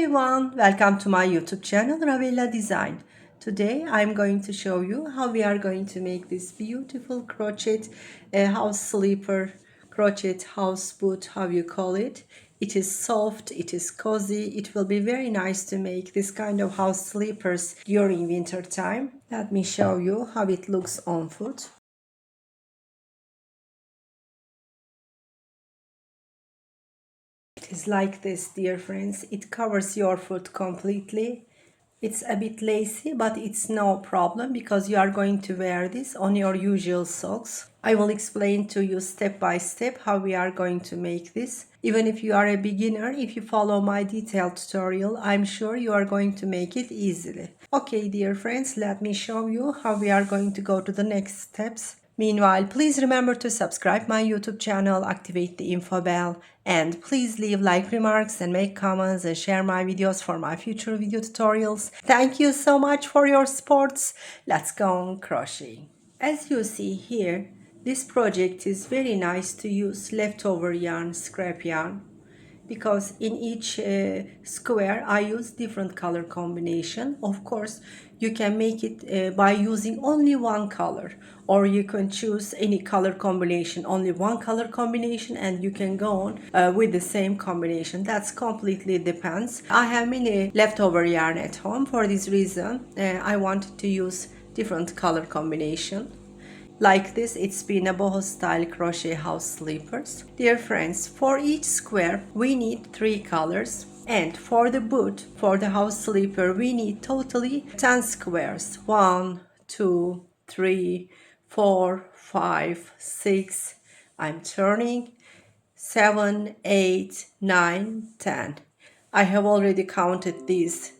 everyone, welcome to my YouTube channel Ravella Design. Today I'm going to show you how we are going to make this beautiful crochet house sleeper, crochet house boot, how you call it. It is soft, it is cozy, it will be very nice to make this kind of house sleepers during winter time. Let me show you how it looks on foot. It is like this, dear friends. It covers your foot completely. It's a bit lacy, but it's no problem because you are going to wear this on your usual socks. I will explain to you step by step how we are going to make this. Even if you are a beginner, if you follow my detailed tutorial, I'm sure you are going to make it easily. Okay, dear friends, let me show you how we are going to go to the next steps. Meanwhile, please remember to subscribe my YouTube channel, activate the info bell, and please leave like remarks and make comments and share my videos for my future video tutorials. Thank you so much for your supports. Let's go on crocheting. As you see here, this project is very nice to use leftover yarn, scrap yarn, because in each square I use different color combination. Of course, you can make it by using only one color, or you can choose any color combination, only one color combination, and you can go on with the same combination. That's completely depends. I have many leftover yarn at home. For this reason, I wanted to use different color combination. Like this, it's been a boho style crochet house sleepers. Dear friends, for each square we need 3 colors, and for the boot, for the house sleeper, we need totally 10 squares. 1, 2, 3, 4, 5, 6, I'm turning, 7, 8, 9, 10. I have already counted these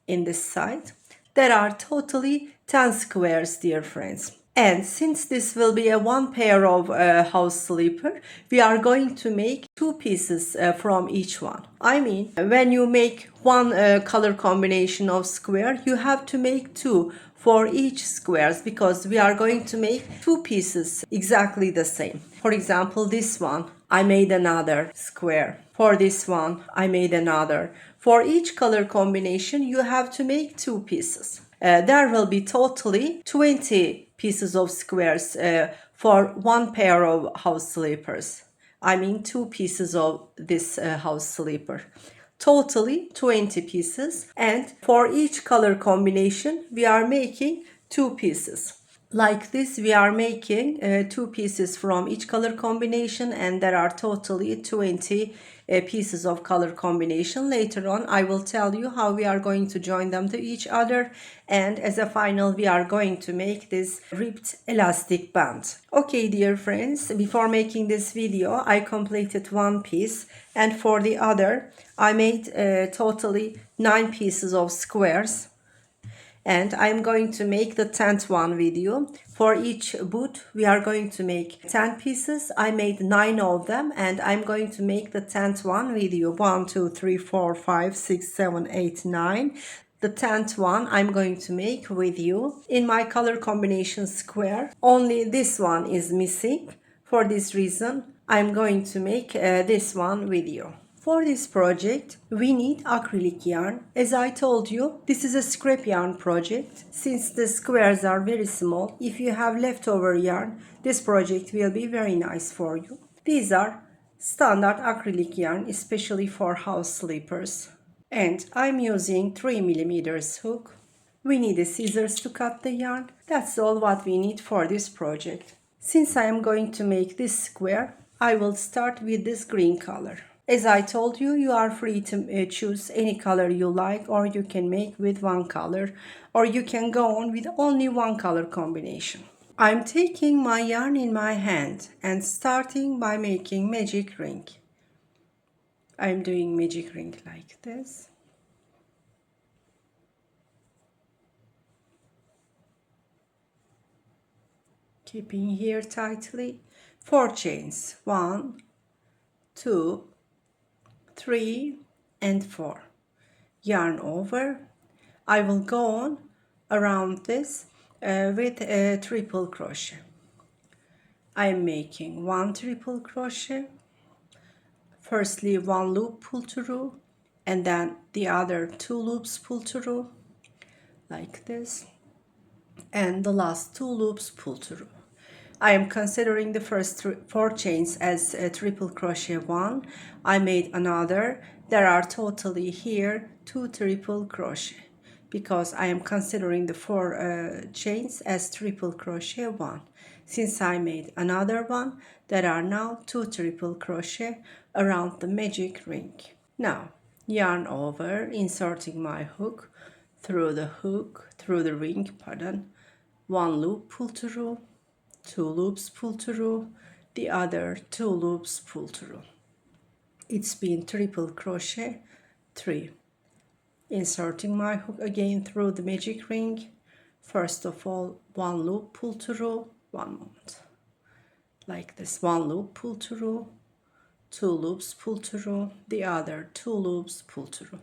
in this side. There are totally 10 squares, dear friends. And since this will be a one pair of house sleeper, we are going to make 2 pieces from each one. I mean, when you make one color combination of square, you have to make 2 for each squares, because we are going to make 2 pieces exactly the same. For example, this one, I made another square. For this one, I made another. For each color combination, you have to make 2 pieces. There will be totally 20 pieces of squares for one pair of house sleepers. I mean 2 pieces of this house sleeper. Totally 20 pieces, and for each color combination we are making 2 pieces. Like this, we are making 2 pieces from each color combination, and there are totally 20 pieces of color combination. Later on I will tell you how we are going to join them to each other, and as a final we are going to make this ribbed elastic band. Okay, dear friends, before making this video I completed one piece, and for the other I made totally 9 pieces of squares. And I'm going to make the 10th one video. For each boot we are going to make 10 pieces. I made 9 of them, and I'm going to make the 10th one video. 1, 2, 3, 4, 5, 6, 7, 8, 9. The 10th one I'm going to make with you in my color combination square. Only this one is missing. For this reason I'm going to make this one with you. For this project, we need acrylic yarn. As I told you, this is a scrap yarn project. Since the squares are very small, if you have leftover yarn, this project will be very nice for you. These are standard acrylic yarn, especially for house sleepers. And I'm using 3mm hook. We need a scissors to cut the yarn. That's all what we need for this project. Since I am going to make this square, I will start with this green color. As I told you, you are free to choose any color you like, or you can make with one color, or you can go on with only one color combination. I'm taking my yarn in my hand and starting by making magic ring. I'm doing magic ring like this. Keeping here tightly. 4 chains. 1, 2, 3 and 4. Yarn over. I will go on around this with a triple crochet. I am making 1 triple crochet. Firstly, 1 loop pull through, and then the other 2 loops pull through like this, and the last 2 loops pull through. I am considering the first 4 chains as a triple crochet 1. I made another. There are totally here 2 triple crochet because I am considering the 4 chains as triple crochet 1. Since I made another one, there are now 2 triple crochet around the magic ring. Now yarn over, inserting my hook through the ring, pardon, 1 loop pull through, 2 loops pull through, the other 2 loops pull through. It's been triple crochet 3. Inserting my hook again through the magic ring. First of all, 1 loop pull through, 1 moment, like this, 1 loop pull through, 2 loops pull through, the other 2 loops pull through.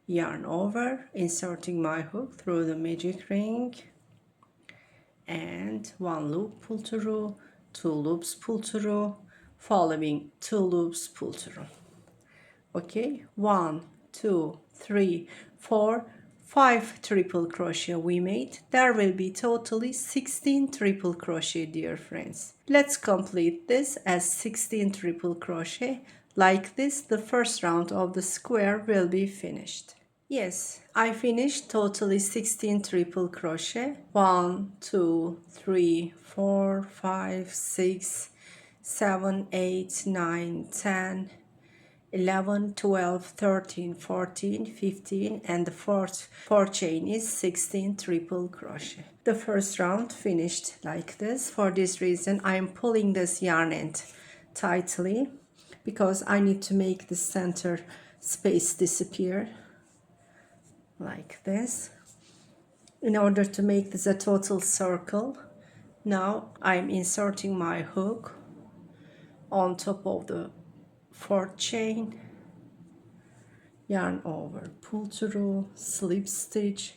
Yarn over, inserting my hook through the magic ring, and 1 loop pull through, 2 loops pull through, following 2 loops pull through. Okay, 1 2 3 4 5 triple crochet we made. There will be totally 16 triple crochet, dear friends. Let's complete this as 16 triple crochet. Like this, the first round of the square will be finished. Yes, I finished totally 16 triple crochet. 1 2 3 4 5 6 7 8 9 10 11 12 13 14 15, and the fourth chain is 16 triple crochet. The first round finished like this. For this reason I am pulling this yarn end tightly because I need to make the center space disappear like this in order to make this a total circle. Now I'm inserting my hook on top of the 4th chain, yarn over, pull through, slip stitch.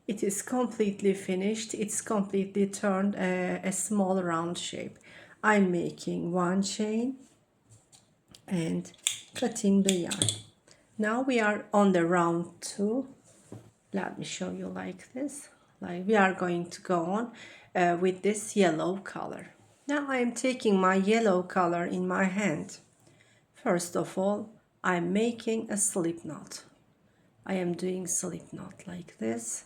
It is completely finished. It's completely turned a small round shape. I'm making 1 chain and cutting the yarn. Now we are on the round 2. Let me show you like this. Like we are going to go on with this yellow color. Now I am taking my yellow color in my hand. First of all, I'm making a slip knot. I am doing slip knot like this,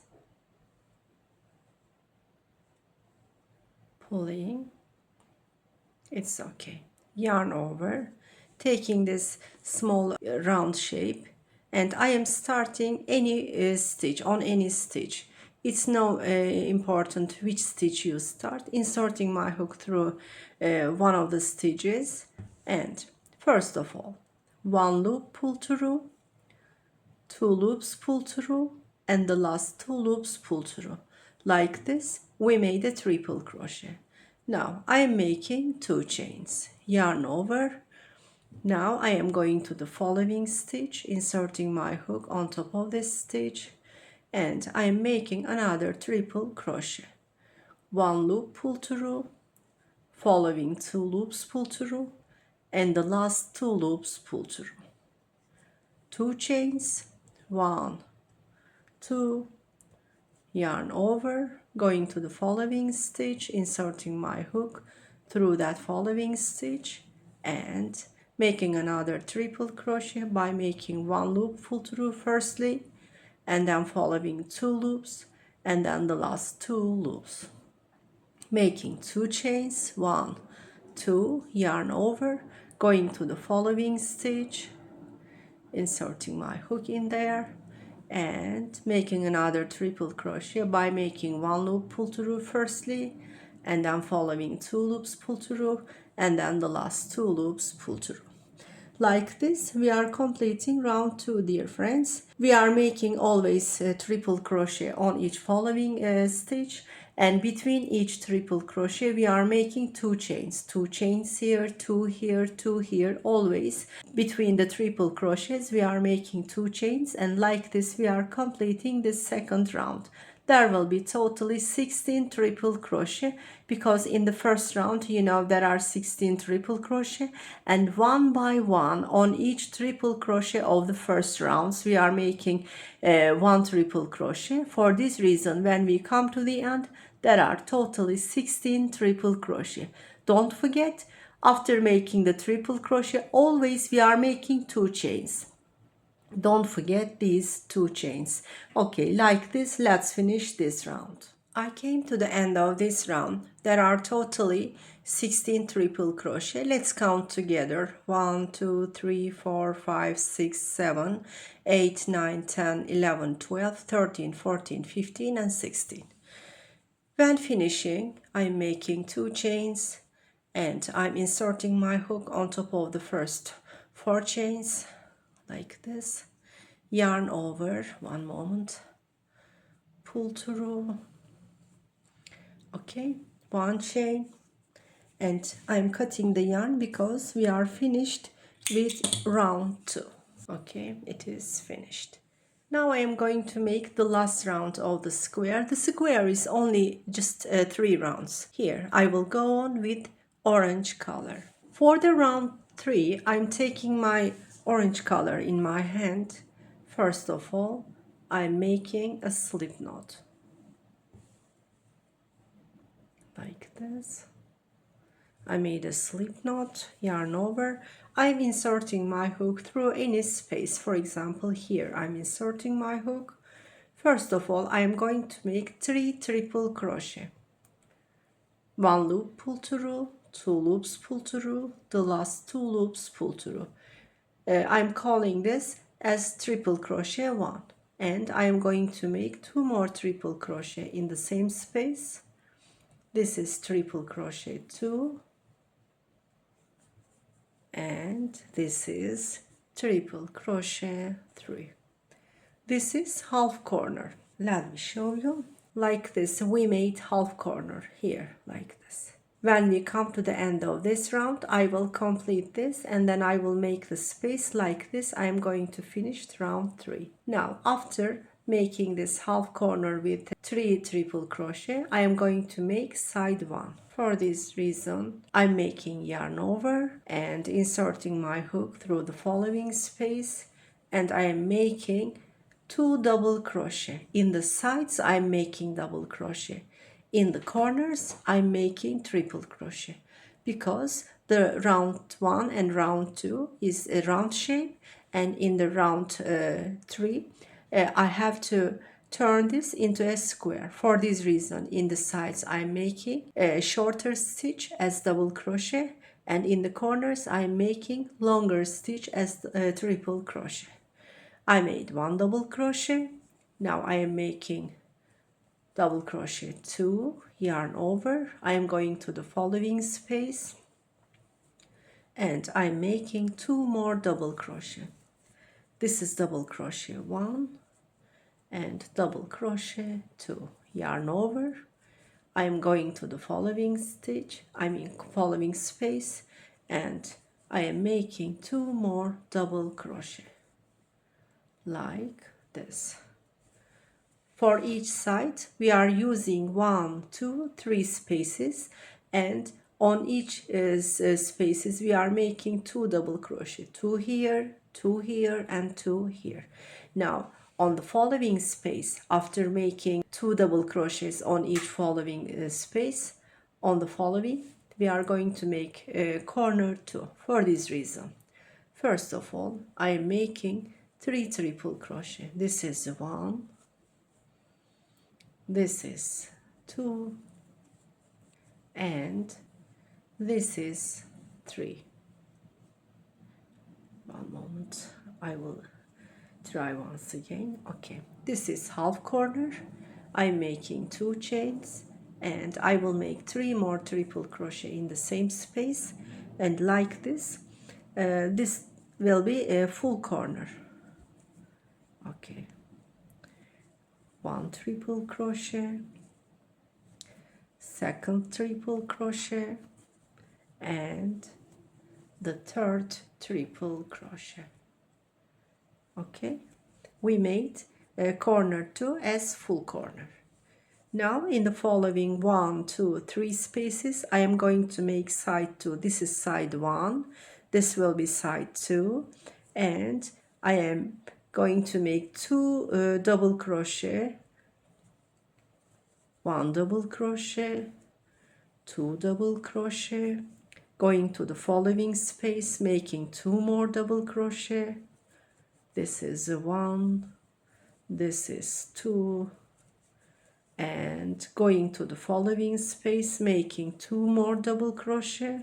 pulling. It's okay. Yarn over, taking this small round shape, and I am starting any stitch on any stitch. It's no important which stitch you start. Inserting my hook through one of the stitches, and first of all, 1 loop pull through, 2 loops pull through, and the last 2 loops pull through. Like this, we made a triple crochet. Now I am making 2 chains. Yarn over. Now I am going to the following stitch, inserting my hook on top of this stitch, and I am making another triple crochet. 1 loop pull through, following 2 loops pull through, and the last 2 loops pull through. 2 chains, 1 2, yarn over, going to the following stitch, inserting my hook through that following stitch, and making another triple crochet by making 1 loop pull through firstly, and then following 2 loops, and then the last 2 loops, making 2 chains, 1 2, yarn over, going to the following stitch, inserting my hook in there, and making another triple crochet by making 1 loop pull through firstly, and then following 2 loops pull through, and then the last 2 loops pull through. Like this, we are completing round 2, dear friends. We are making always a triple crochet on each following stitch, and between each triple crochet we are making 2 chains. 2 chains here, 2 here, 2 here. Always between the triple crochets we are making 2 chains, and like this we are completing this second round. there will be totally 16 triple crochet, because in the first round, you know, there are 16 triple crochet, and one by one on each triple crochet of the first rounds we are making one triple crochet. For this reason, when we come to the end, there are totally 16 triple crochet. Don't forget, after making the triple crochet, always we are making 2 chains. Don't forget these 2 chains. Okay, like this, let's finish this round. I came to the end of this round. There are totally 16 triple crochet. Let's count together. 1, 2, 3, 4, 5, 6, 7, 8, 9, 10, 11, 12, 13, 14, 15, and 16. When finishing, I'm making 2 chains and I'm inserting my hook on top of the first 4 chains like this. Yarn over, one moment, pull through, okay, 1 chain, and I'm cutting the yarn because we are finished with round 2. Okay, it is finished. Now I am going to make the last round of the square. The square is only just 3 rounds. Here I will go on with orange color. For the round 3, I'm taking my orange color in my hand. First of all, I'm making a slip knot like this. I made a slip knot, yarn over. I'm inserting my hook through any space. For example, here I'm inserting my hook. First of all, I am going to make 3 triple crochet. 1 loop pull through, 2 loops pull through, the last 2 loops pull through. I'm calling this as triple crochet 1, and I am going to make 2 more triple crochet in the same space. This is triple crochet 2, and this is triple crochet 3. This is half corner. Let me show you. Like this, we made half corner here, like this. When we come to the end of this round, I will complete this and then I will make the space like this. I am going to finish round 3. Now, after making this half corner with 3 triple crochet, I am going to make side 1. For this reason, I'm making yarn over and inserting my hook through the following space, and I am making 2 double crochet. In the sides, I'm making double crochet. In the corners, I'm making triple crochet, because the round 1 and round 2 is a round shape, and in the round 3, I have to turn this into a square. For this reason, in the sides, I'm making a shorter stitch as double crochet, and in the corners, I'm making longer stitch as triple crochet. I made 1 double crochet. Now I am making double crochet 2, yarn over. I am going to the following space and I'm making 2 more double crochet. This is double crochet 1 and double crochet 2, yarn over. I am going to the following stitch, following space, and I am making 2 more double crochet like this. For each side, we are using 1, 2, 3 spaces, and on each spaces we are making 2 double crochet, 2 here, 2 here, and 2 here. Now, on the following space, after making 2 double crochets on each following space, on the following, we are going to make corner 2. For this reason, first of all, I am making 3 triple crochet. This is 1. This is 2, and this is 3. One moment, I will try once again. Okay, this is half corner. I'm making 2 chains, and I will make 3 more triple crochet in the same space, and like this, this will be a full corner. Okay, 1 triple crochet, second triple crochet, and the third triple crochet. Okay, we made corner 2 as full corner. Now in the following 1, 2, 3 spaces, I am going to make side 2. This is side 1, this will be side 2, and I am going to make 2 double crochet, 1 double crochet, 2 double crochet, going to the following space, making 2 more double crochet. This is 1, this is 2, and going to the following space, making 2 more double crochet.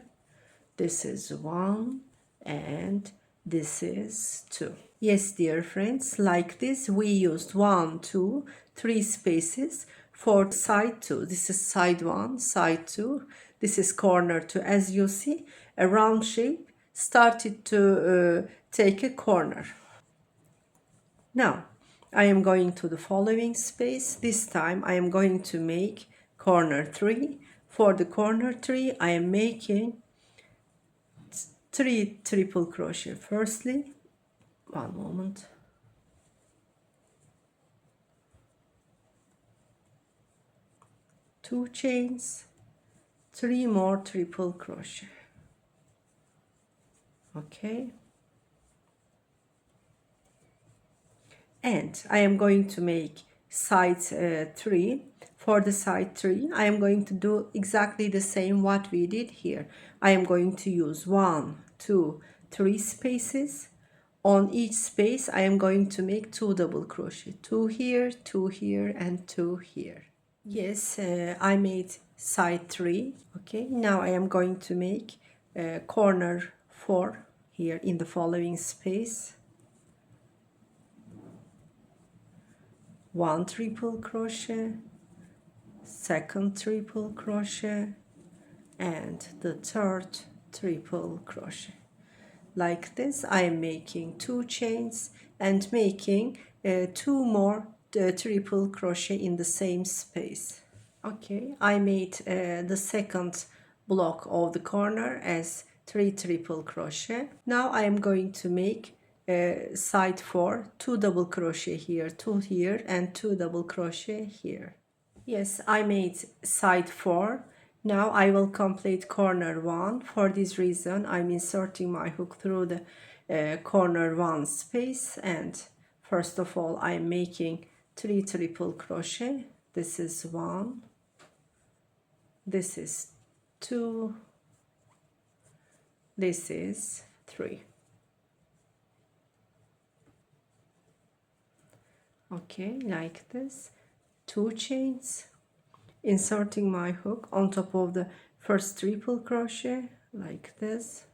This is 1 and this is 2. Yes, dear friends, like this we used 1, 2, 3 spaces for side 2. This is side 1, side 2, this is corner 2. As you see, a round shape started to take a corner. Now I am going to the following space. This time I am going to make corner 3. For the corner 3 I am making 3 triple crochet. Firstly, one moment, 2 chains, 3 more triple crochet. Okay, and I am going to make side 3. For the side 3 I am going to do exactly the same what we did here. I am going to use 1, 2, 3 spaces. On each space I am going to make 2 double crochet, 2 here, 2 here, and 2 here. Yes, I made side 3. Okay, now I am going to make corner 4 here in the following space. 1 triple crochet, second triple crochet, and the third triple crochet. Like this I am making 2 chains and making 2 more triple crochet in the same space. Okay, I made the second block of the corner as 3 triple crochet. Now I am going to make side 4, 2 double crochet here, 2 here, and 2 double crochet here. Yes, I made side 4. Now I will complete corner 1. For this reason I'm inserting my hook through the corner 1 space, and first of all I'm making 3 triple crochet. This is 1, this is 2, this is 3. Okay, like this, 2 chains, inserting my hook on top of the first triple crochet like this,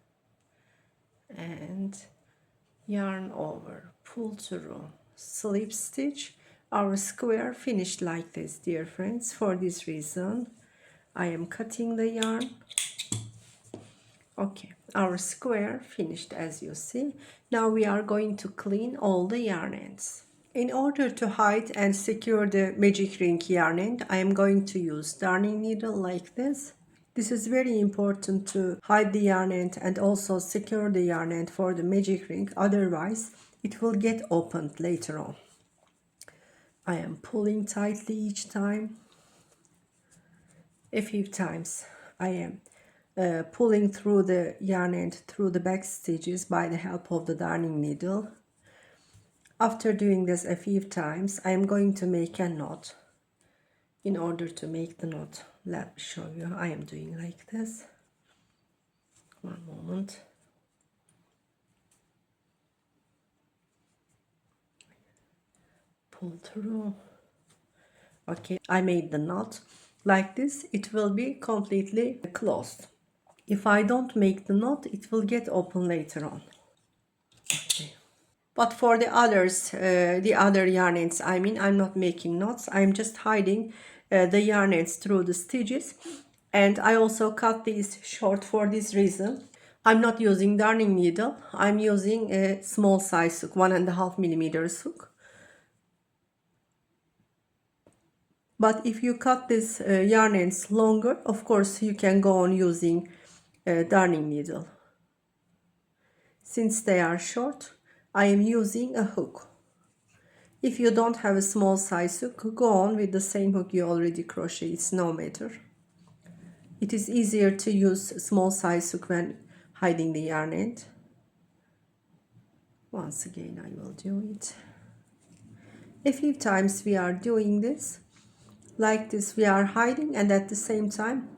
and yarn over, pull through, slip stitch. Our square finished like this, dear friends. For this reason I am cutting the yarn. Okay, our square finished, as you see. Now we are going to clean all the yarn ends. In order to hide and secure the magic ring yarn end, I am going to use darning needle like this. This is very important to hide the yarn end and also secure the yarn end for the magic ring, otherwise it will get opened later on. I am pulling tightly each time. A few times I am pulling through the yarn end through the back stitches by the help of the darning needle. After doing this a few times, I am going to make a knot. In order to make the knot, let me show you. I am doing like this. One moment. Pull through. Okay, I made the knot. Like this, it will be completely closed. If I don't make the knot, it will get open later on. Okay. But for the others, the other yarn ends, I'm not making knots. I'm just hiding the yarn ends through the stitches. And I also cut these short for this reason. I'm not using darning needle. I'm using a small size hook, 1.5 millimeters hook. But if you cut this yarn ends longer, of course you can go on using darning needle. Since they are short, I am using a hook. If you don't have a small size hook, go on with the same hook you already crochet, it's no matter. It is easier to use small size hook when hiding the yarn end. Once again I will do it. A few times we are doing this. Like this we are hiding, and at the same time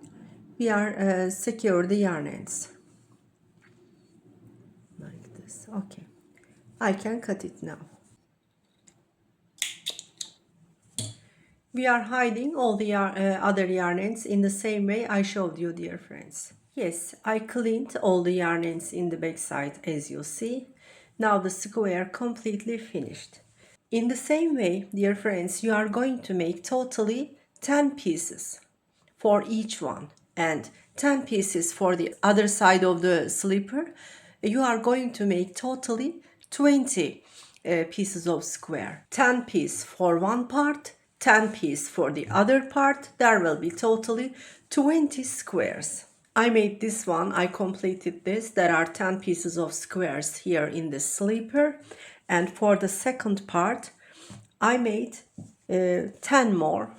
we are secure the yarn ends. Like this. Okay. I can cut it now. We are hiding all the other yarn ends in the same way I showed you, dear friends. Yes, I cleaned all the yarn ends in the back side, as you see. Now the square completely finished. In the same way, dear friends, you are going to make totally 10 pieces for each one, and 10 pieces for the other side of the slipper. You are going to make totally 20 pieces of square. 10 piece for one part, 10 piece for the other part. There will be totally 20 squares. I made this one, I completed this. There are 10 pieces of squares here in the slipper. And for the second part, I made 10 more.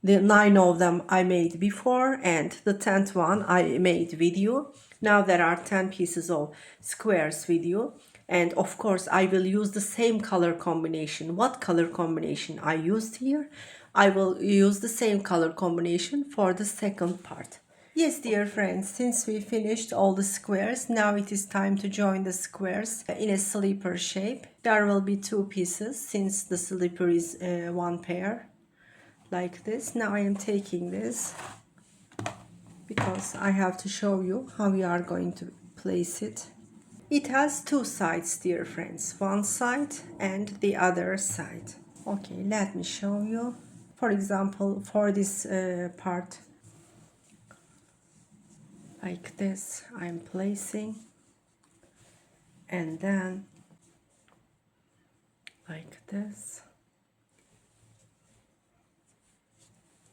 The 9 of them I made before, and the 10th one I made with you. Now there are 10 pieces of squares with you. And of course I will use the same color combination. What color combination I used here? I will use the same color combination for the second part. Yes, dear friends, since we finished all the squares, now it is time to join the squares in a slipper shape. There will be 2 pieces since the slipper is one pair, like this. Now I am taking this because I have to show you how we are going to place it. It has 2 sides, dear friends, one side and the other side. Okay, let me show you. For example, for this part, like this, I'm placing, and then like this,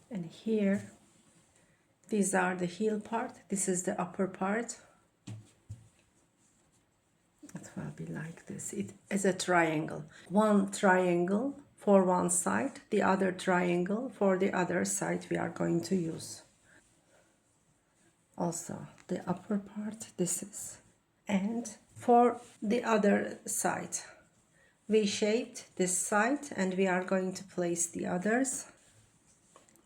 and here these are the heel part, this is the upper part. It will be like this. It is a triangle, one triangle for one side, the other triangle for the other side we are going to use. Also the upper part, this is, and for the other side we shaped this side, and we are going to place the others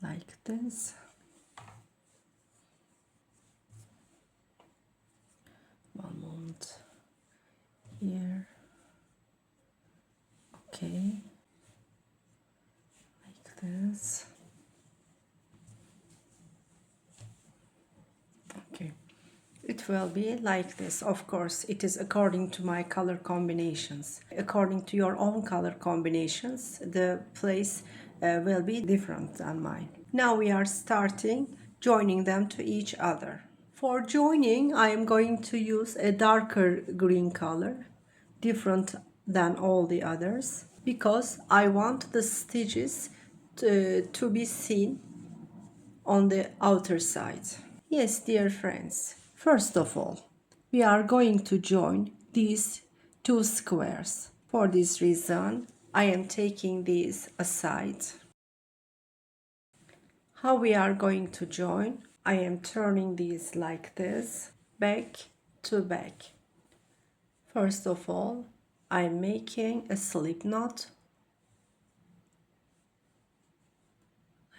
like this. One moment here. Okay, like this. Okay, it will be like this. Of course, it is according to my color combinations. According to your own color combinations, the place will be different than mine. Now we are starting joining them to each other. For joining, I am going to use a darker green color, different than all the others, because I want the stitches to be seen on the outer side. Yes, dear friends, first of all, we are going to join these 2 squares. For this reason, I am taking these aside. How we are going to join? I am turning these like this, back to back. First of all, I am making a slip knot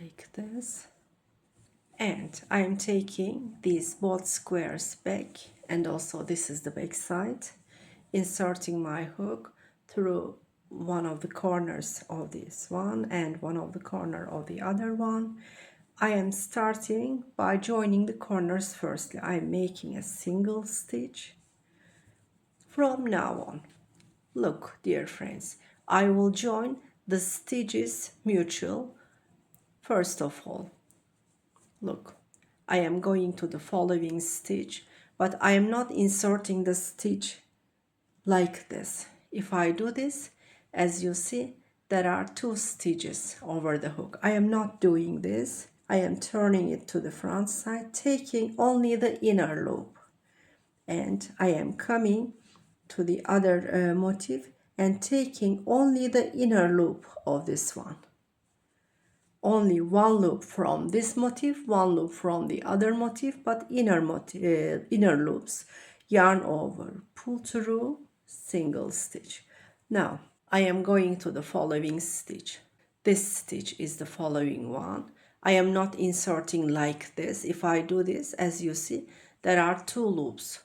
like this, and I am taking these both squares back, and also this is the back side, inserting my hook through one of the corners of this one and one of the corner of the other one. I am starting by joining the corners firstly. I am making a single stitch. From now on, look, dear friends, I will join the stitches mutual. First of all, look, I am going to the following stitch, but I am not inserting the stitch like this. If I do this, as you see, there are 2 stitches over the hook. I am not doing this. I am turning it to the front side, taking only the inner loop, and I am coming to the other motif and taking only the inner loop of this one. Only one loop from this motif, one loop from the other motif, but inner loops. Yarn over, pull through, single stitch. Now I am going to the following stitch. This stitch is the following one. I am not inserting like this. If I do this, as you see, there are two loops.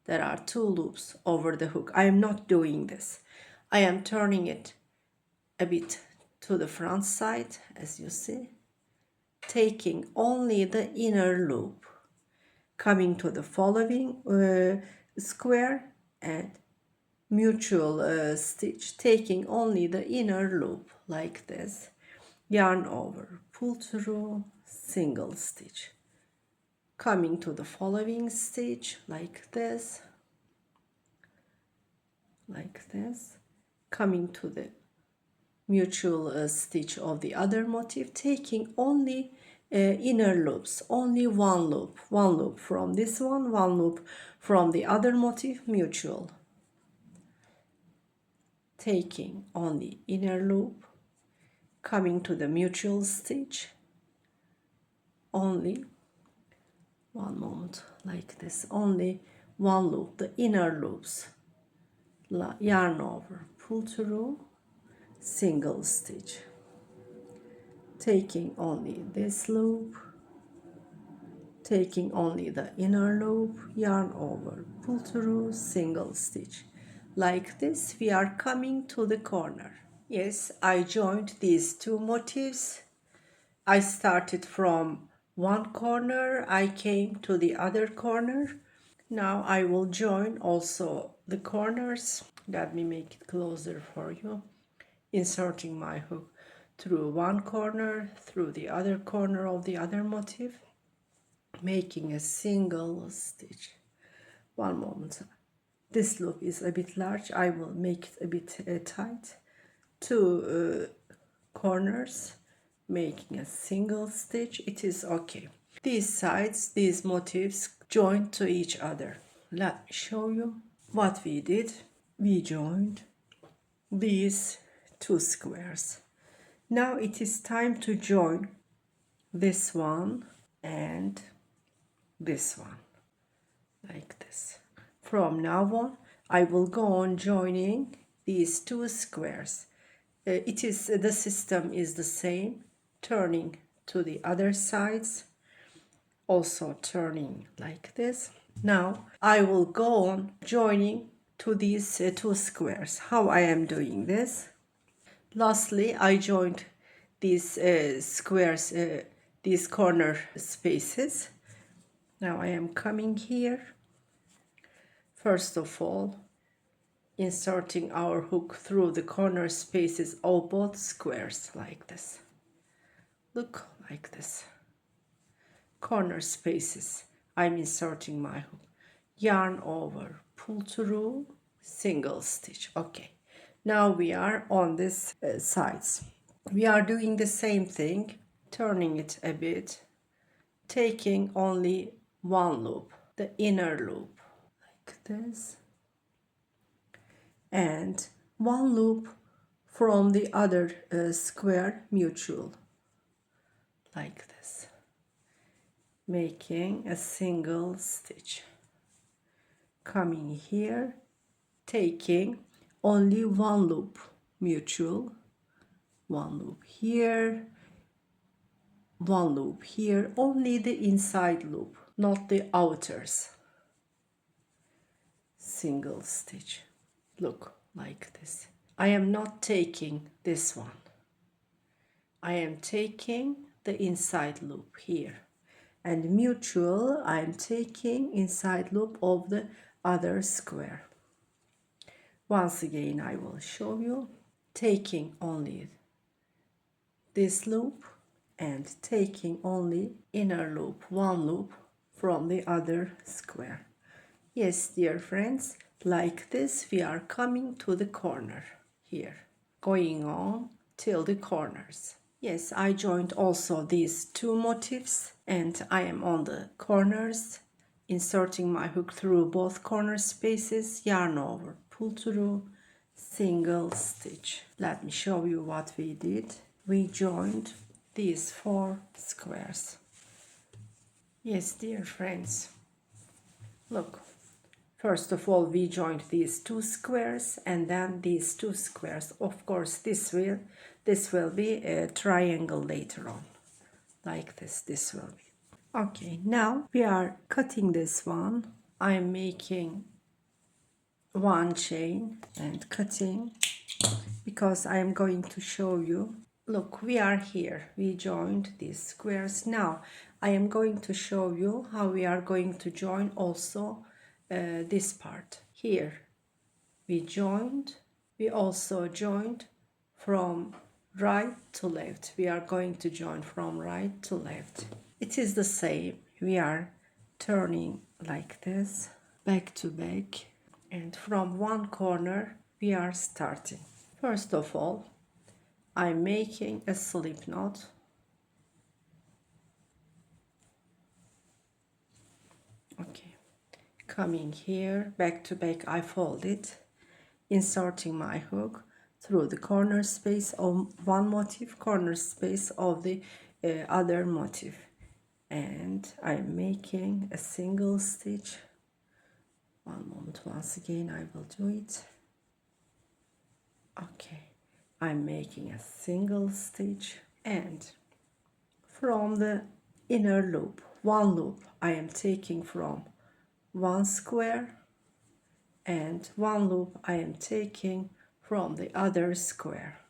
There are two loops over the hook. I am not doing this. I am turning it a bit to the front side, as you see, taking only the inner loop, coming to the following square and mutual stitch, taking only the inner loop like this, yarn over, pull through, single stitch, coming to the following stitch like this, coming to the mutual stitch of the other motif, taking only inner loops, only one loop from this one loop from the other motif, mutual, taking only inner loop, coming to the mutual stitch, only one moment like this, only one loop, the inner loops, yarn over, pull through, single stitch, taking only this loop, taking only the inner loop, yarn over, pull through, single stitch. Like this, we are coming to the corner. Yes, I joined these two motifs. I started from one corner, I came to the other corner. Now I will join also the corners. Let me make it closer for you. Inserting my hook through one corner, through the other corner of the other motif, making a single stitch. One moment. This loop is a bit large. I will make it a bit tight. Two corners, making a single stitch. It is okay. These sides, these motifs join to each other. Let me show you what we did. We joined these two squares. Now it is time to join this one and this one, like this. From now on, I will go on joining these two squares. The system is the same, turning to the other sides, also turning like this. Now I will go on joining to these two squares. How I am doing this? Lastly, I joined these squares, these corner spaces. Now I am coming here. First of all, inserting our hook through the corner spaces of both squares like this. Look, like this. Corner spaces. I'm inserting my hook. Yarn over, pull through, single stitch. Okay. Now we are on this sides. We are doing the same thing, turning it a bit, taking only one loop, the inner loop, like this, and one loop from the other square mutual, like this, making a single stitch, coming here, taking only one loop mutual, one loop here, one loop here, only the inside loop, not the outers, single stitch. Look, like this. I am not taking this one. I am taking the inside loop here, and mutual I am taking inside loop of the other square. Once again I will show you, taking only this loop and taking only inner loop, one loop from the other square. Yes, dear friends, like this we are coming to the corner here, going on till the corners. Yes, I joined also these two motifs and I am on the corners, inserting my hook through both corner spaces, yarn over, pull through, single stitch. Let me show you what we did. We joined these 4 squares. Yes, dear friends, look. First of all, we joined these 2 squares and then these 2 squares. Of course, this will be a triangle later on, like this. This will be. Okay, now we are cutting this one. I'm making 1 chain and cutting because I am going to show you. Look, we are here. We joined these squares. Now I am going to show you how we are going to join also this part. Here we joined. We also joined from right to left. We are going to join from right to left. It is the same. We are turning like this, back to back, and from one corner we are starting. First of all, I'm making a slip knot. Okay, coming here, back to back, I fold it, inserting my hook through the corner space of one motif, corner space of the other motif, and I'm making a single stitch. One moment, once again I will do it. Okay, I'm making a single stitch, and from the inner loop, one loop I am taking from one square, and one loop I am taking from the other square,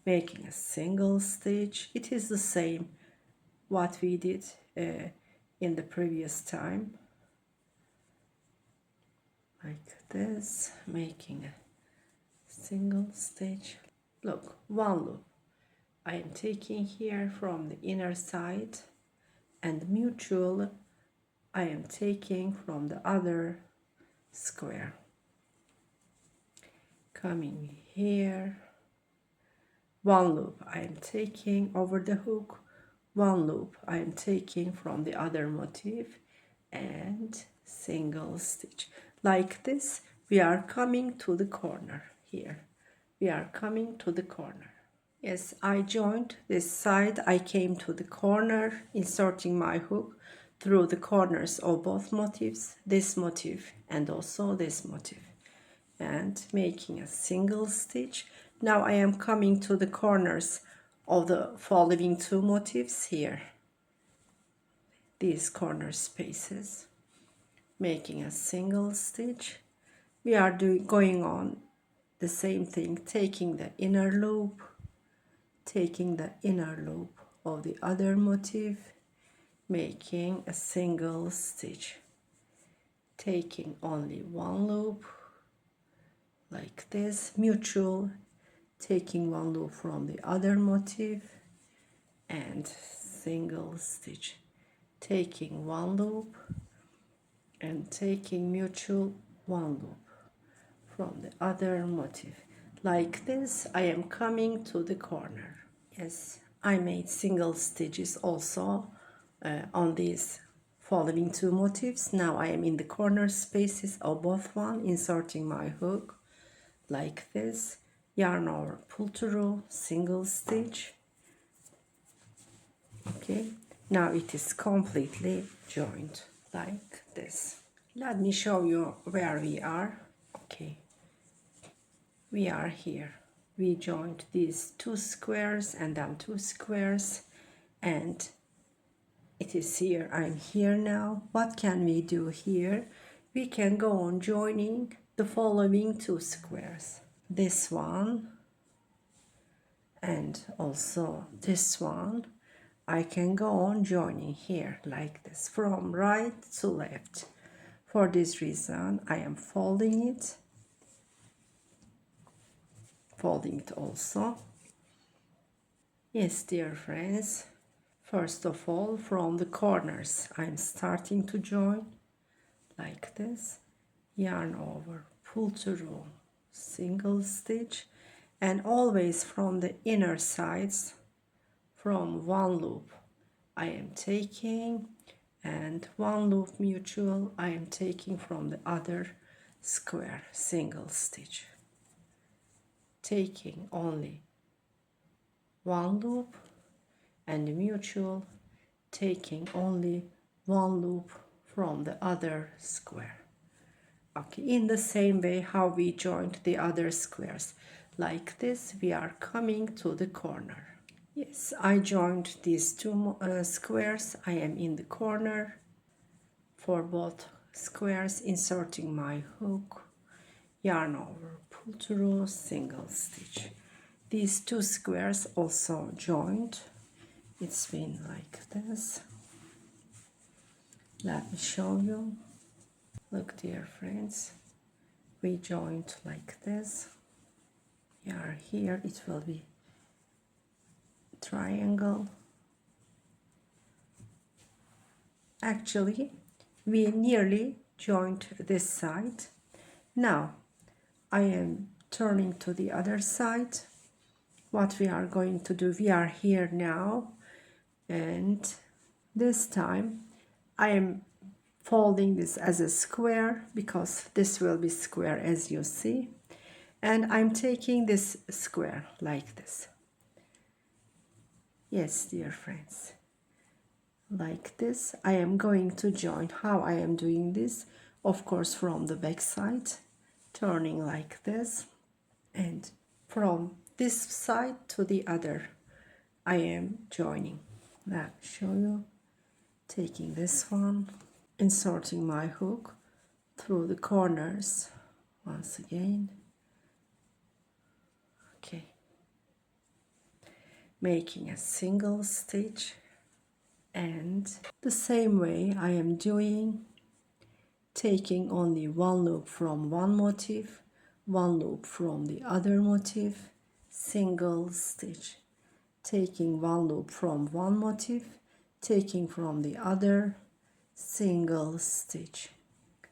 making a single stitch. It is the same what we did in the previous time, like this, making a single stitch. Look, one loop I am taking here from the inner side, and mutual I am taking from the other square. Coming here, one loop I am taking over the hook, one loop I am taking from the other motif, and single stitch. Like this, we are coming to the corner here. We are coming to the corner. Yes, I joined this side. I came to the corner, inserting my hook through the corners of both motifs, this motif and also this motif, and making a single stitch. Now I am coming to the corners of the following 2 motifs here, these corner spaces, making a single stitch. We are going on the same thing, taking the inner loop, taking the inner loop of the other motif, making a single stitch, taking only one loop like this, mutual, taking one loop from the other motif, and single stitch, taking one loop and taking mutual one loop from the other motif. Like this, I am coming to the corner. Yes, I made single stitches also on these following 2 motifs. Now I am in the corner spaces of both one, inserting my hook like this, yarn over, pull through, single stitch. Okay, now it is completely joined like this. Let me show you where we are. Okay, we are here. We joined these 2 squares and then 2 squares, and it is here. I'm here now. What can we do here? We can go on joining the following 2 squares. This one and also this one. I can go on joining here like this from right to left. For this reason, I am folding it also. Yes, dear friends, first of all, from the corners, I'm starting to join like this, yarn over, pull through, single stitch, and always from the inner sides, from one loop I am taking, and one loop mutual I am taking from the other square, single stitch. taking only one loop, and mutual, taking only one loop from the other square. Okay, in the same way how we joined the other squares. Like this, we are coming to the corner. Yes, I joined these two squares. I am in the corner for both squares, inserting my hook, yarn over, pull through, single stitch. These two squares also joined. It's been like this. Let me show you. Look, dear friends, we joined like this. We are here, it will be triangle. Actually, we nearly joined this side. Now I am turning to the other side. What we are going to do, we are here now, and this time I am folding this as a square because this will be square as you see, and I'm taking this square like this. Yes, dear friends, like this I am going to join. How I am doing this? Of course, from the back side, turning like this, and from this side to the other I am joining. Let me show you. Taking this one, inserting my hook through the corners once again. Okay, making a single stitch, and the same way I am doing, taking only one loop from one motif, one loop from the other motif, single stitch, taking one loop from one motif, taking from the other, single stitch,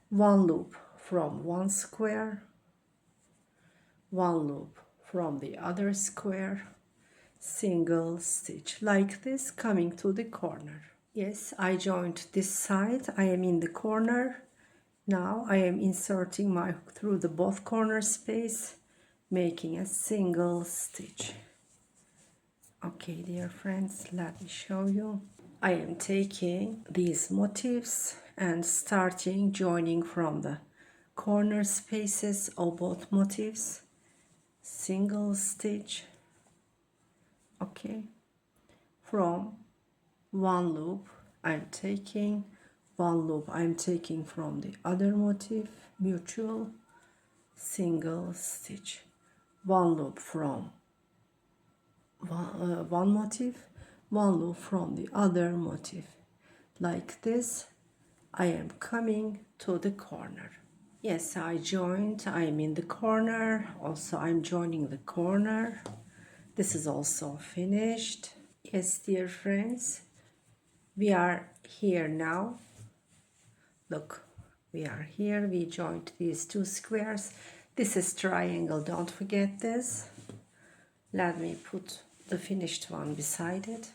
one loop from one square, one loop from the other square, single stitch, like this, coming to the corner. Yes, I joined this side. I am in the corner. Now I am inserting my hook through the both corner space, making a single stitch. Okay, dear friends, let me show you. I am taking these motifs and starting joining from the corner spaces of both motifs, single stitch. Okay, from one loop I'm taking, one loop I'm taking from the other motif, mutual, single stitch, one loop from one motif, one loop from the other motif. Like this I am coming to the corner. Yes, I joined, I am in the corner, also I'm joining the corner. This is also finished. Yes, dear friends, we are here now. Look, we are here, we joined these two squares. This is triangle, don't forget this. Let me put the finished one beside it.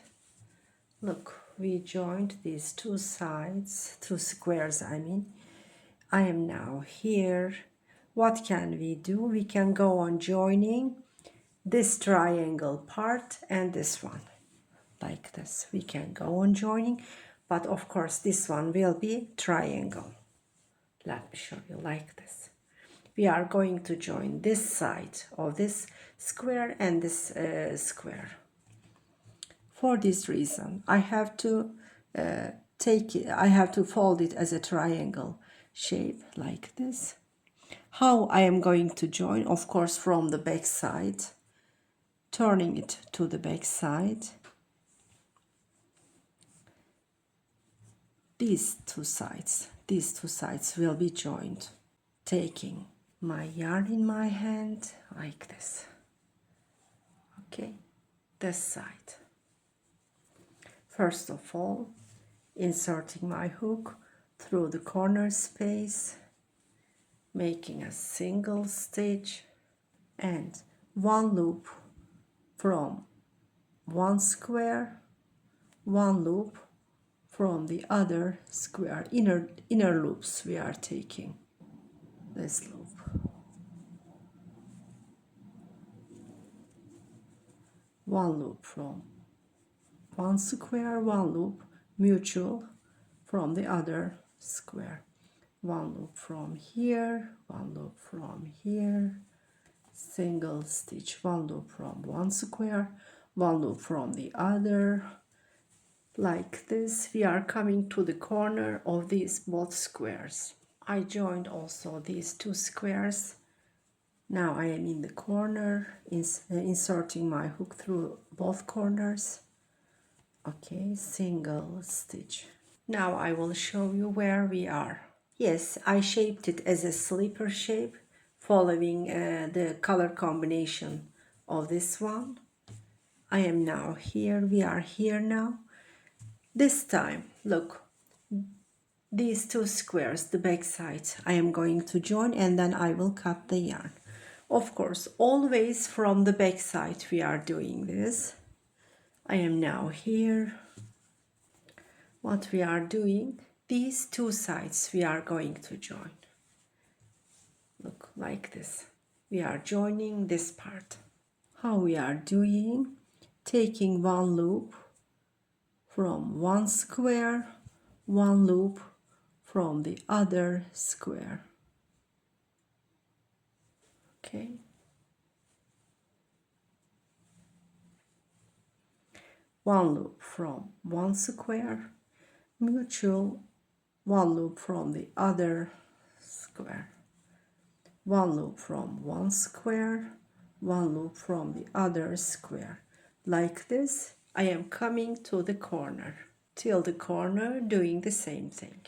Look, we joined these two sides, two squares I mean. I am now here. What can we do? We can go on joining this triangle part and this one. Like this, we can go on joining, but of course this one will be triangle. Let me show you like this. We are going to join this side of this square and this square. For this reason I have to I have to fold it as a triangle shape like this. How I am going to join? Of course from the back side, turning it to the back side. These two sides will be joined. Taking my yarn in my hand like this. Okay, this side. First of all, inserting my hook through the corner space, making a single stitch and one loop from one square, one loop from the other square, inner loops we are taking. This loop. one loop from one square, one loop mutual from the other square, one loop from here, one loop from here, single stitch, one loop from one square, one loop from the other. Like this, we are coming to the corner of these both squares. I joined also these two squares. Now I am in the corner, inserting my hook through both corners. Okay, single stitch. Now I will show you where we are. Yes, I shaped it as a slipper shape, following the color combination of this one. I am now here, we are here now. This time, look, these two squares, the back side, I am going to join and then I will cut the yarn. Of course, always from the back side we are doing this. I am now here. What we are doing, these two sides we are going to join. Look, like this. We are joining this part. How we are doing, taking one loop from one square, one loop from the other square. Okay. One loop from one square, mutual, one loop from the other square, one loop from one square, one loop from the other square. Like this, I am coming to the corner, till the corner, doing the same thing.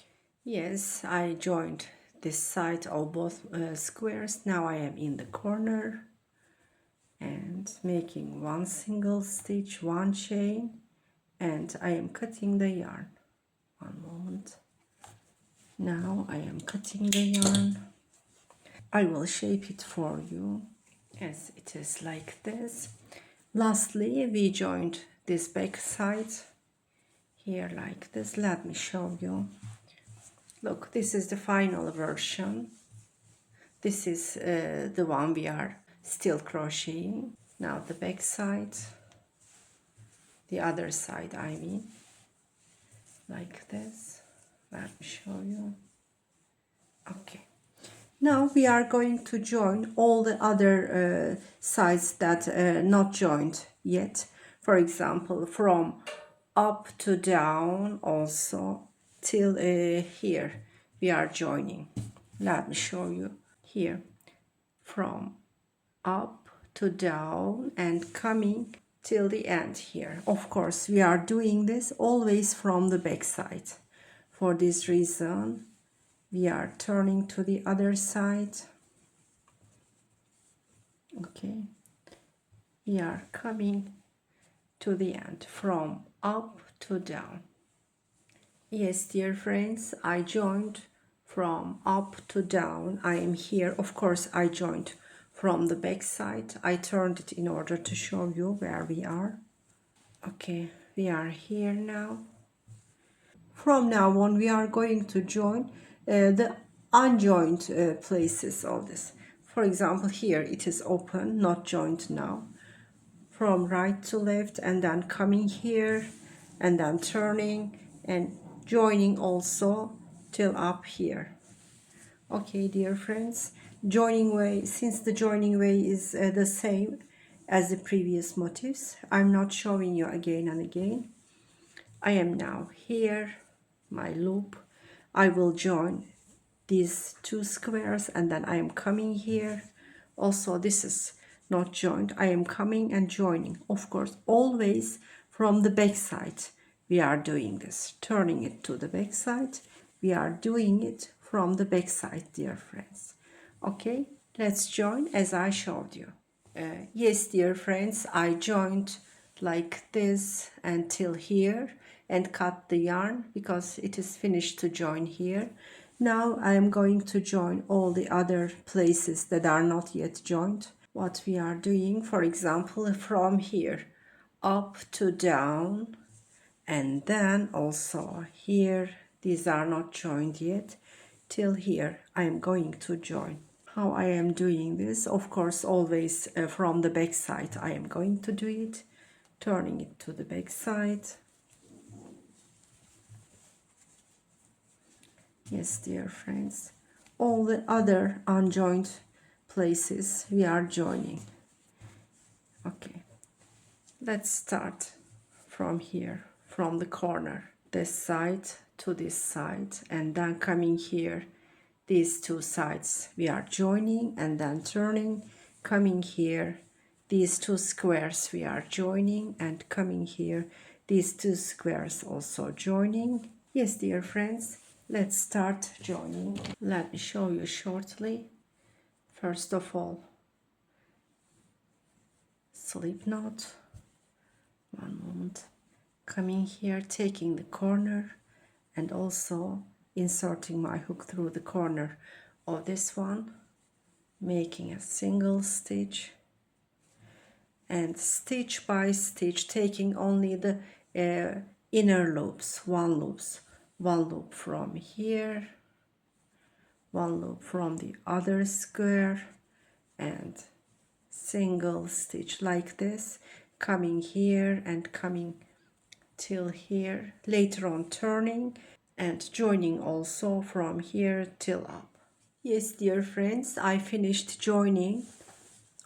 Yes, I joined this side of both squares. Now I am in the corner and making one single stitch, one chain, and I am cutting the yarn. One moment. Now I am cutting the yarn. I will shape it for you as it is like this. Lastly, we joined this back side here like this. Let me show you. Look, this is the final version. This is the one we are still crocheting. Now the back side, the other side I mean, like this. Let me show you. Okay. Now we are going to join all the other sides that not joined yet. For example, from up to down also till here we are joining. Let me show you here. From up to down and coming till the end here. Of course, we are doing this always from the back side. For this reason, we are turning to the other side. Okay, we are coming to the end from up to down. Yes, dear friends, I joined from up to down. I am here. Of course, I joined from the back side. I turned it in order to show you where we are. Okay, we are here now. From now on, we are going to join the unjoined places of this. For example, here it is open, not joined now. From right to left and then coming here and then turning and joining also till up here. Okay, dear friends, joining way, since the joining way is the same as the previous motifs, I'm not showing you again and again. I am now here, my loop. I will join these two squares and then I am coming here. Also, this is not joined. I am coming and joining. Of course, always from the back side we are doing this. Turning it to the back side. We are doing it from the back side, dear friends. Okay, let's join as I showed you. Yes, dear friends, I joined like this until here and cut the yarn because it is finished to join here. Now I am going to join all the other places that are not yet joined. What we are doing, for example, from here up to down, and then also here, these are not joined yet, till here I am going to join. How I am doing this, of course, always from the back side I am going to do it. turning it to the back side. Yes, dear friends, all the other unjoined places we are joining. Okay, let's start from here, from the corner, this side to this side, and then coming here, these two sides we are joining, and then turning, coming here, these two squares we are joining, and coming here, these two squares also joining. Yes, dear friends, let's start joining. Let me show you shortly. First of all, slip knot. One moment. Coming here, taking the corner and also inserting my hook through the corner of this one, making a single stitch, and stitch by stitch taking only the inner loops, one loop from here, one loop from the other square, and single stitch like this, coming here and coming till here, later on turning and joining also from here till up. Yes, dear friends, I finished joining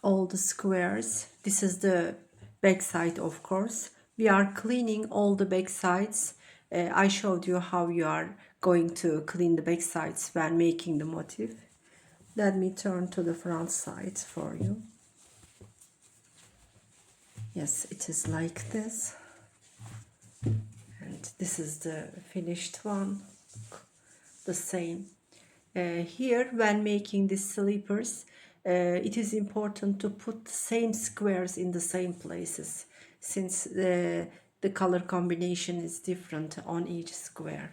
all the squares. This is the back side, of course. We are cleaning all the back sides. I showed you how you are going to clean the back sides when making the motif. Let me turn to the front side for you. Yes, it is like this. And this is the finished one, the same. Here, when making these slippers, it is important to put the same squares in the same places, since the color combination is different on each square,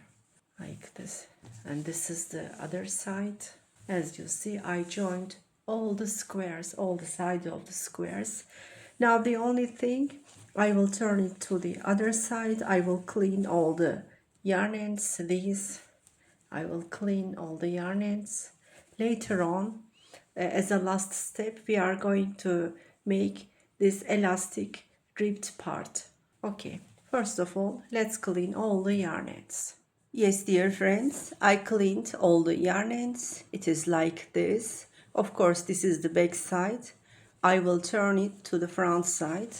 like this. And this is the other side. As you see, I joined all the squares, all the sides of the squares. Now the only thing, I will turn it to the other side. I will clean all the yarn ends, these. I will clean all the yarn ends. Later on, as a last step, we are going to make this elastic ribbed part. Okay, first of all, let's clean all the yarn ends. Yes, dear friends, I cleaned all the yarn ends. It is like this. Of course, this is the back side. I will turn it to the front side.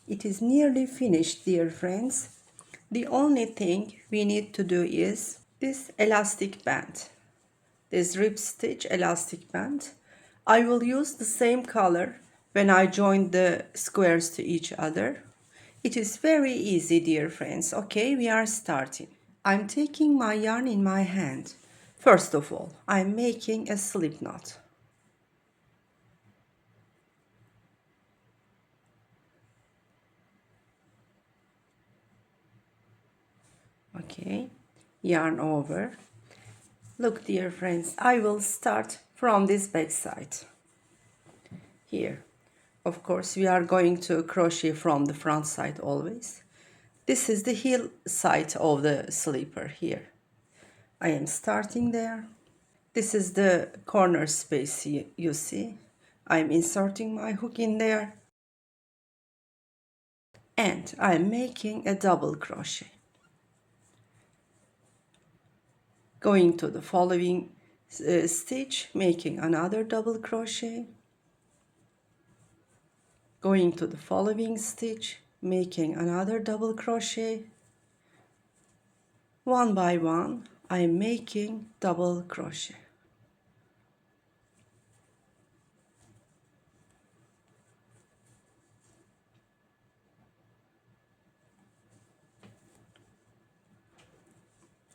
It is nearly finished, dear friends. The only thing we need to do is this elastic band, this rib stitch elastic band. I will use the same color when I join the squares to each other. It is very easy, dear friends. Okay, we are starting. I'm taking my yarn in my hand. First of all, I'm making a slip knot. Okay, yarn over. Look, dear friends, I will start from this back side. Here. Of course, we are going to crochet from the front side always. This is the heel side of the slipper here. I am starting there. This is the corner space you see. I'm inserting my hook in there. And I'm making a double crochet. Going to the following stitch, making another double crochet. Going to the following stitch, making another double crochet. One by one, I'm making double crochet.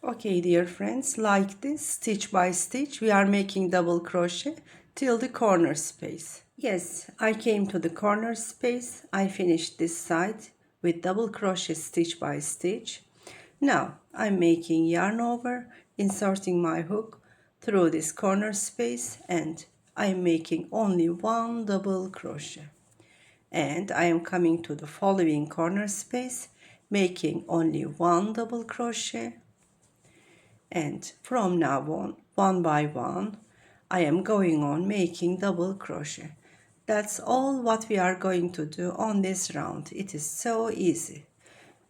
Okay, dear friends, like this, stitch by stitch, we are making double crochet till the corner space. Yes, I came to the corner space. I finished this side with double crochet stitch by stitch. Now I'm making yarn over, inserting my hook through this corner space, and I'm making only one double crochet. And I am coming to the following corner space, making only one double crochet. And from now on, one by one, I am going on making double crochet. That's all what we are going to do on this round. It is so easy.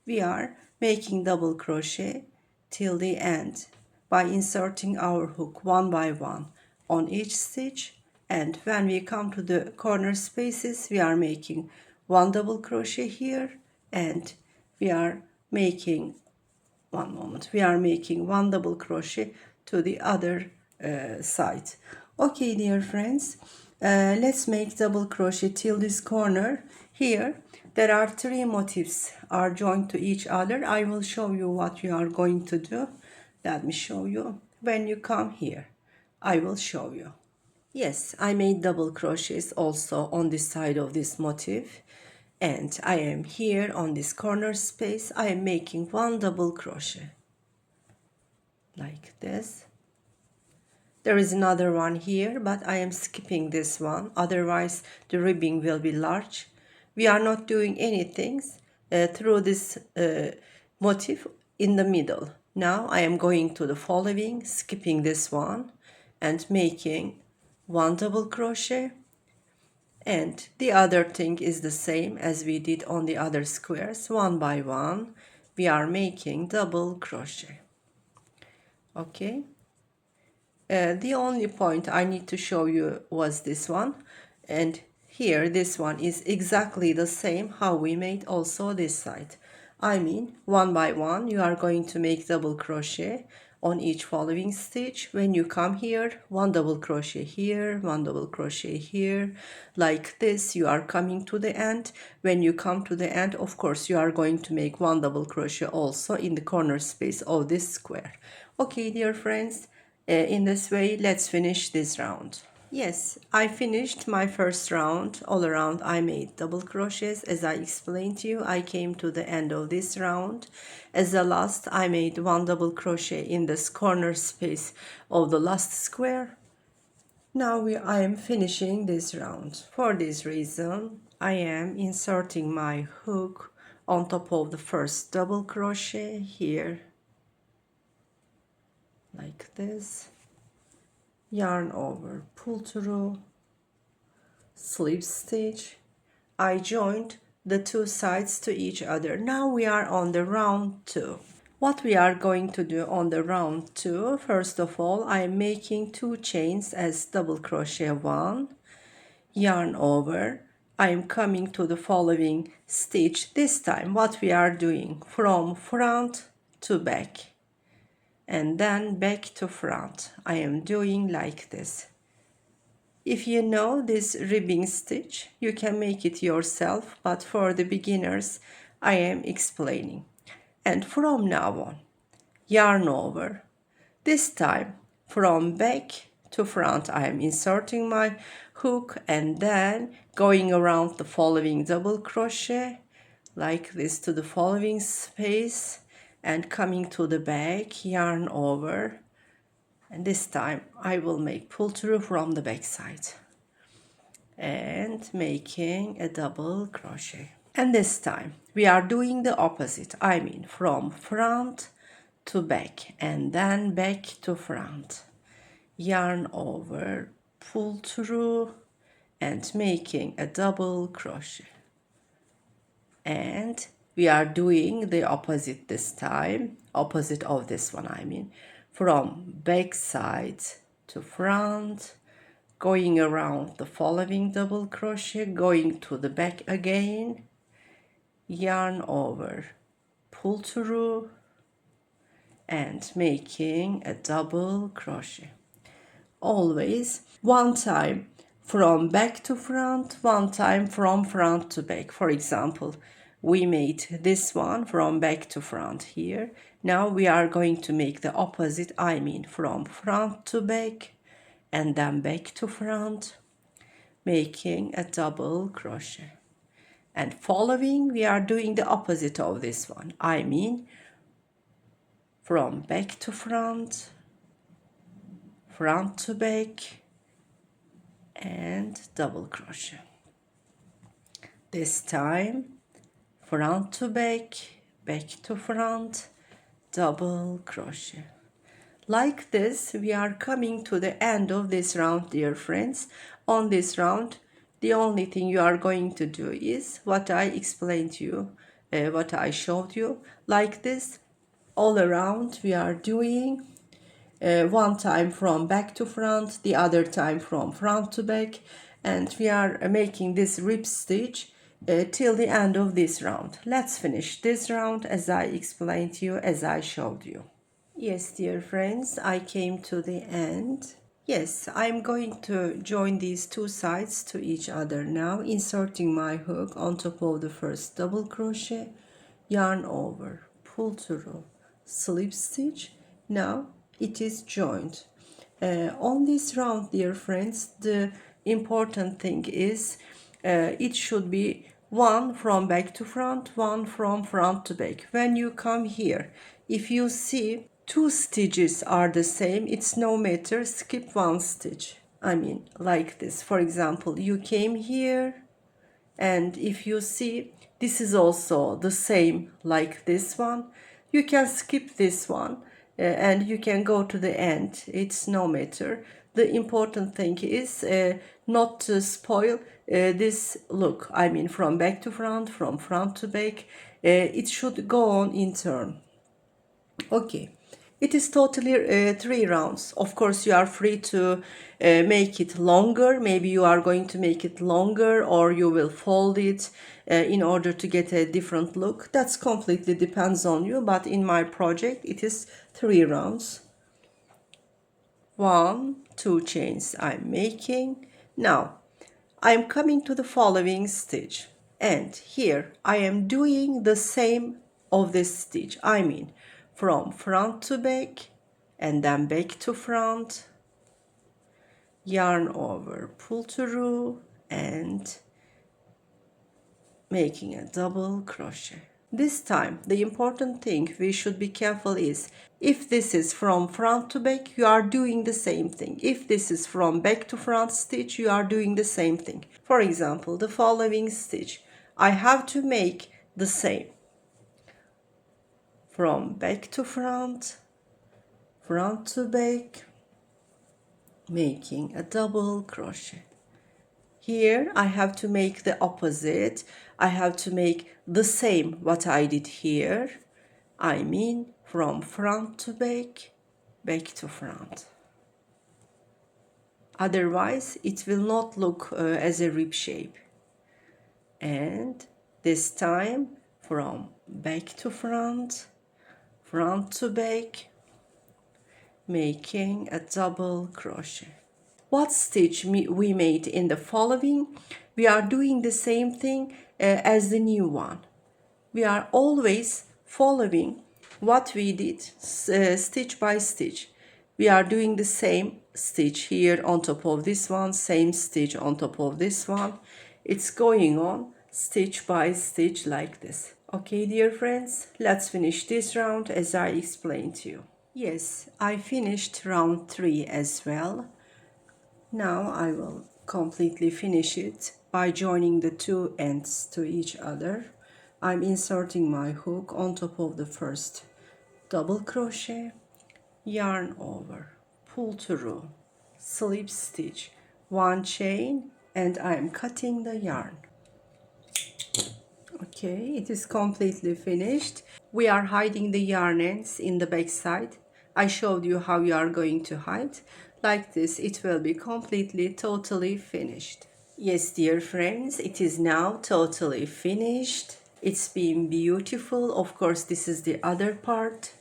We are making double crochet till the end by inserting our hook one by one on each stitch, and when we come to the corner spaces we are making one double crochet here, and we are making we are making one double crochet to the other side. Okay, dear friends, let's make double crochet till this corner. Here there are three motifs are joined to each other. I will show you what you are going to do. Let me show you. When you come here, I will show you. Yes, I made double crochets also on this side of this motif, and I am here on this corner space. I am making one double crochet like this. There is another one here, but I am skipping this one, otherwise the ribbing will be large. We are not doing anything through this motif in the middle. Now I am going to the following, skipping this one and making one double crochet, and the other thing is the same as we did on the other squares. One by one we are making double crochet. Okay, the only point I need to show you was this one, and here this one is exactly the same how we made also this side. I mean, one by one you are going to make double crochet on each following stitch. When you come here, one double crochet here, one double crochet here, like this. You are coming to the end. When you come to the end, of course you are going to make one double crochet also in the corner space of this square. Okay, dear friends, in this way let's finish this round. Yes, I finished my first round. All around I made double crochets. As I explained to you, I came to the end of this round. As the last, I made one double crochet in this corner space of the last square. Now I am finishing this round. For this reason, I am inserting my hook on top of the first double crochet here, like this. Yarn over, pull through, slip stitch. I joined the two sides to each other. Now we are on the round 2. What we are going to do on the round 2, first of all, I am making 2 chains as double crochet 1, yarn over. I am coming to the following stitch. This time what we are doing, from front to back and then back to front. I am doing like this. If you know this ribbing stitch, you can make it yourself, but for the beginners, I am explaining. And from now on, yarn over. This time, from back to front, I am inserting my hook and then going around the following double crochet, like this, to the following space, and coming to the back, yarn over. And this time I will make pull through from the back side and making a double crochet. And this time we are doing the opposite. I mean, from front to back and then back to front. Yarn over, pull through and making a double crochet. And we are doing the opposite this time, opposite of this one, I mean, from back side to front, going around the following double crochet, going to the back again, yarn over, pull through and making a double crochet. Always one time from back to front, one time from front to back. For example, we made this one from back to front here. Now we are going to make the opposite, I mean from front to back and then back to front, making a double crochet. And following, we are doing the opposite of this one, I mean from back to front, front to back and double crochet. This time front to back, back to front, double crochet. Like this we are coming to the end of this round, dear friends. On this round The only thing you are going to do is what I explained to you, what I showed you, like this. All around we are doing one time from back to front, the other time from front to back, and we are making this rib stitch till the end of this round. Let's finish this round as I explained to you, as I showed you. Yes, dear friends, I came to the end. Yes, I'm going to join these two sides to each other now, inserting my hook on top of the first double crochet, yarn over, pull through, slip stitch. Now it is joined. On this round, dear friends, the important thing is it should be one from back to front, one from front to back. When you come here, if you see two stitches are the same, it's no matter, skip one stitch. I mean, like this. For example, you came here, and if you see this is also the same like this one, you can skip this one and you can go to the end. It's no matter. The important thing is not to spoil this look. I mean, from back to front, from front to back, it should go on in turn. Okay, it is totally 3 rounds. Of course, you are free to make it longer. Maybe you are going to make it longer, or you will fold it in order to get a different look. That's completely depends on you, but in my project it is 3 rounds. 1, 2 chains I'm making. Now I'm coming to the following stitch, and here I am doing the same of this stitch. I mean, from front to back and then back to front, yarn over, pull through, and making a double crochet. This time, the important thing we should be careful is, if this is from front to back, you are doing the same thing. If this is from back to front stitch, you are doing the same thing. For example, the following stitch, I have to make the same. From back to front, front to back, making a double crochet. Here I have to make the opposite. I have to make the same what I did here. I mean, from front to back, back to front. Otherwise, it will not look as a rib shape. And this time, from back to front, front to back, making a double crochet. What stitch we made in the following, we are doing the same thing as the new one. We are always following what we did stitch by stitch. We are doing the same stitch here on top of this one, same stitch on top of this one. It's going on stitch by stitch like this. Okay, dear friends, let's finish this round as I explained to you. Yes, I finished round 3 as well. Now I will completely finish it by joining the two ends to each other. I'm inserting my hook on top of the first double crochet, yarn over, pull through, slip stitch, 1 chain, and I'm cutting the yarn. Okay, it is completely finished. We are hiding the yarn ends in the back side. I showed you how you are going to hide. Like this, it will be completely, totally finished. Yes, dear friends, it is now totally finished. It's been beautiful. Of course, this is the other part.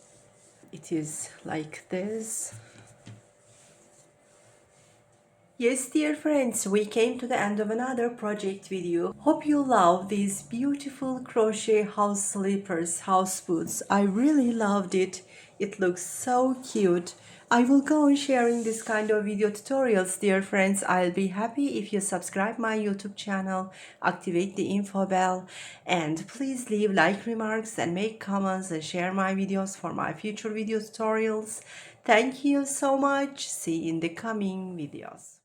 It is like this. Yes, dear friends, we came to the end of another project video. Hope you love these beautiful crochet house slippers, house boots. I really loved it. It looks so cute. I will go on sharing this kind of video tutorials, dear friends. I'll be happy if you subscribe my YouTube channel, activate the info bell, and please leave like remarks and make comments and share my videos for my future video tutorials. Thank you so much. See you in the coming videos.